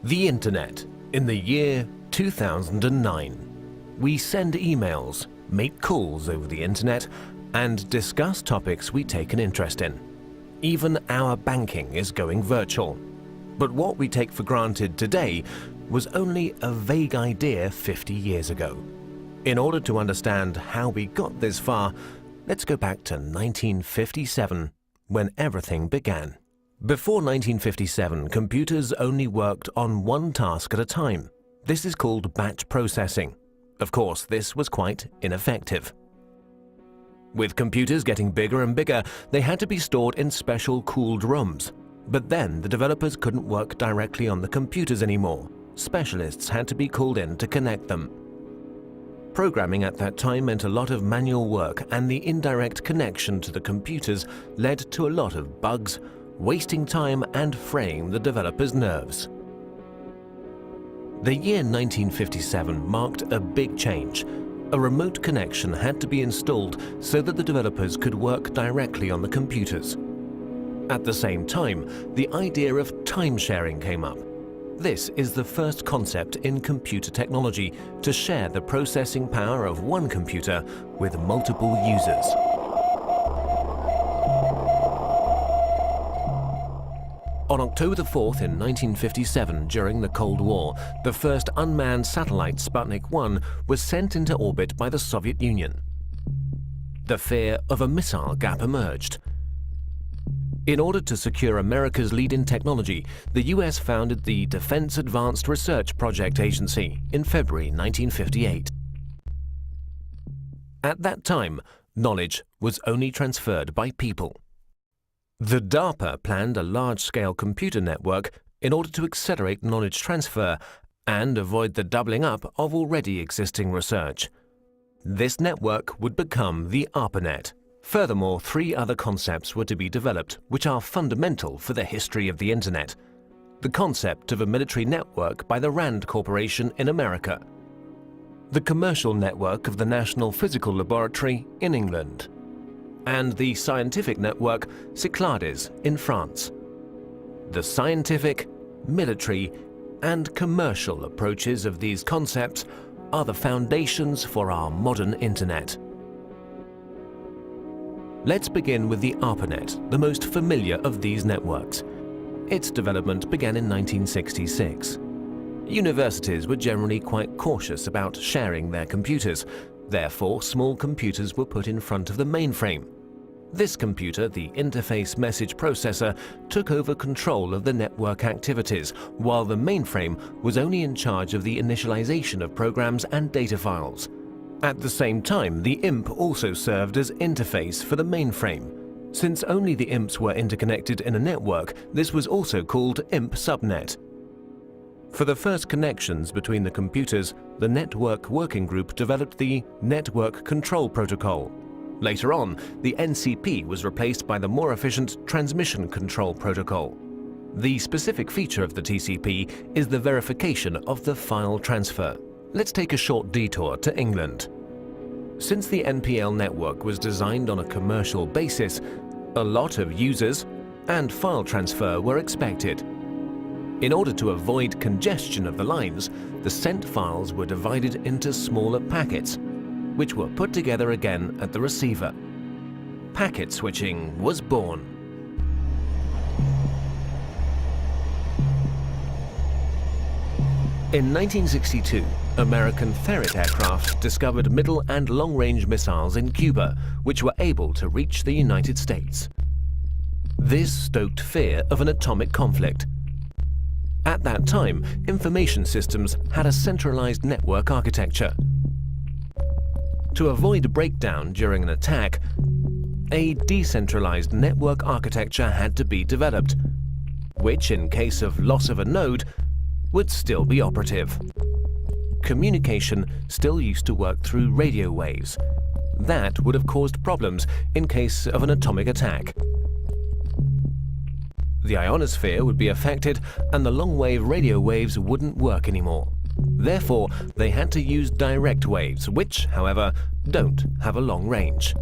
The Internet in the year 2009. We send emails, make calls over the Internet, and discuss topics we take an interest in. Even our banking is going virtual. But what we take for granted today was only a vague idea 50 years ago. In order to understand how we got this far, let's go back to 1957, when everything began. Before 1957, computers only worked on one task at a time. This is called batch processing. Of course, this was quite ineffective. With computers getting bigger and bigger, they had to be stored in special cooled rooms. But then the developers couldn't work directly on the computers anymore. Specialists had to be called in to connect them. Programming at that time meant a lot of manual work, and the indirect connection to the computers led to a lot of bugs, wasting time and fraying the developers' nerves. The year 1957 marked a big change. A remote connection had to be installed so that the developers could work directly on the computers. At the same time, the idea of time sharing came up. This is the first concept in computer technology to share the processing power of one computer with multiple users. On October 4th in 1957, during the Cold War, the first unmanned satellite Sputnik 1 was sent into orbit by the Soviet Union. The fear of a missile gap emerged. In order to secure America's lead in technology, the US founded the Defense Advanced Research Project Agency in February 1958. At that time, knowledge was only transferred by people. The DARPA planned a large-scale computer network in order to accelerate knowledge transfer and avoid the doubling up of already existing research. This network would become the ARPANET. Furthermore, 3 other concepts were to be developed, which are fundamental for the history of the Internet. The concept of a military network by the RAND Corporation in America. The commercial network of the National Physical Laboratory in England. And the scientific network Cyclades in France. The scientific, military, and commercial approaches of these concepts are the foundations for our modern Internet. Let's begin with the ARPANET, the most familiar of these networks. Its development began in 1966. Universities were generally quite cautious about sharing their computers. Therefore, small computers were put in front of the mainframe. This computer, the interface message processor, took over control of the network activities, while the mainframe was only in charge of the initialization of programs and data files. At the same time, the IMP also served as interface for the mainframe. Since only the IMPs were interconnected in a network, this was also called IMP subnet. For the first connections between the computers, the Network Working Group developed the Network Control Protocol. Later on, the NCP was replaced by the more efficient Transmission Control Protocol. The specific feature of the TCP is the verification of the file transfer. Let's take a short detour to England. Since the NPL network was designed on a commercial basis, a lot of users and file transfer were expected. In order to avoid congestion of the lines, the sent files were divided into smaller packets, which were put together again at the receiver. Packet switching was born. In 1962, American Ferret aircraft discovered middle and long-range missiles in Cuba, which were able to reach the United States. This stoked fear of an atomic conflict. At that time, information systems had a centralized network architecture. To avoid breakdown during an attack, a decentralized network architecture had to be developed, which, in case of loss of a node, would still be operative. Communication still used to work through radio waves. That would have caused problems in case of an atomic attack. The ionosphere would be affected and the long-wave radio waves wouldn't work anymore. Therefore, they had to use direct waves, which, however, don't have a long range.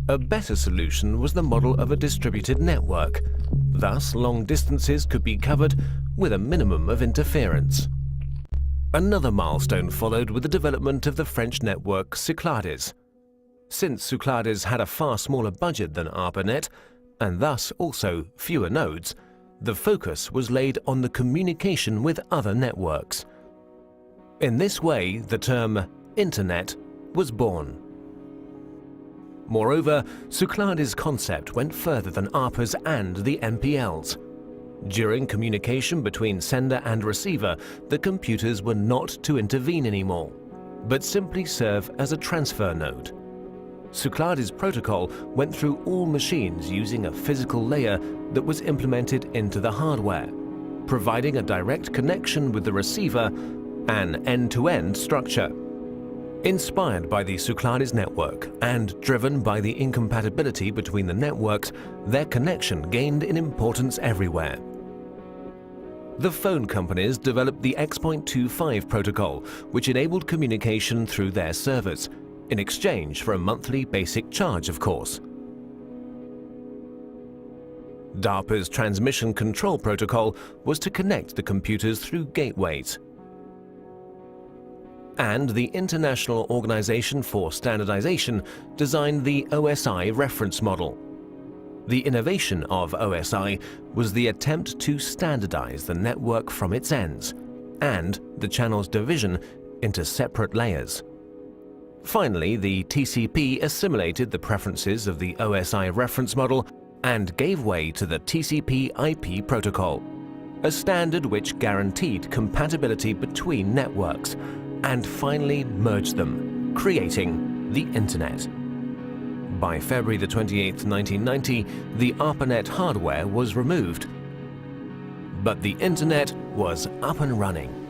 A better solution was the model of a distributed network. Thus, long distances could be covered with a minimum of interference. Another milestone followed with the development of the French network Cyclades. Since Cyclades had a far smaller budget than ARPANET, and thus also fewer nodes, the focus was laid on the communication with other networks. In this way, the term Internet was born. Moreover, Cyclades' concept went further than ARPA's and the MPL's. During communication between sender and receiver, the computers were not to intervene anymore, but simply serve as a transfer node. Cyclades' protocol went through all machines using a physical layer that was implemented into the hardware, providing a direct connection with the receiver, an end-to-end structure. Inspired by the Cyclades network and driven by the incompatibility between the networks, their connection gained in importance everywhere. The phone companies developed the X.25 protocol, which enabled communication through their servers, in exchange for a monthly basic charge, of course. DARPA's transmission control protocol was to connect the computers through gateways. And the International Organization for Standardization designed the OSI reference model. The innovation of OSI was the attempt to standardize the network from its ends and the channel's division into separate layers. Finally, the TCP assimilated the preferences of the OSI reference model and gave way to the TCP/IP protocol, a standard which guaranteed compatibility between networks and finally merged them, creating the Internet. By February 28, 1990, the ARPANET hardware was removed, but the Internet was up and running.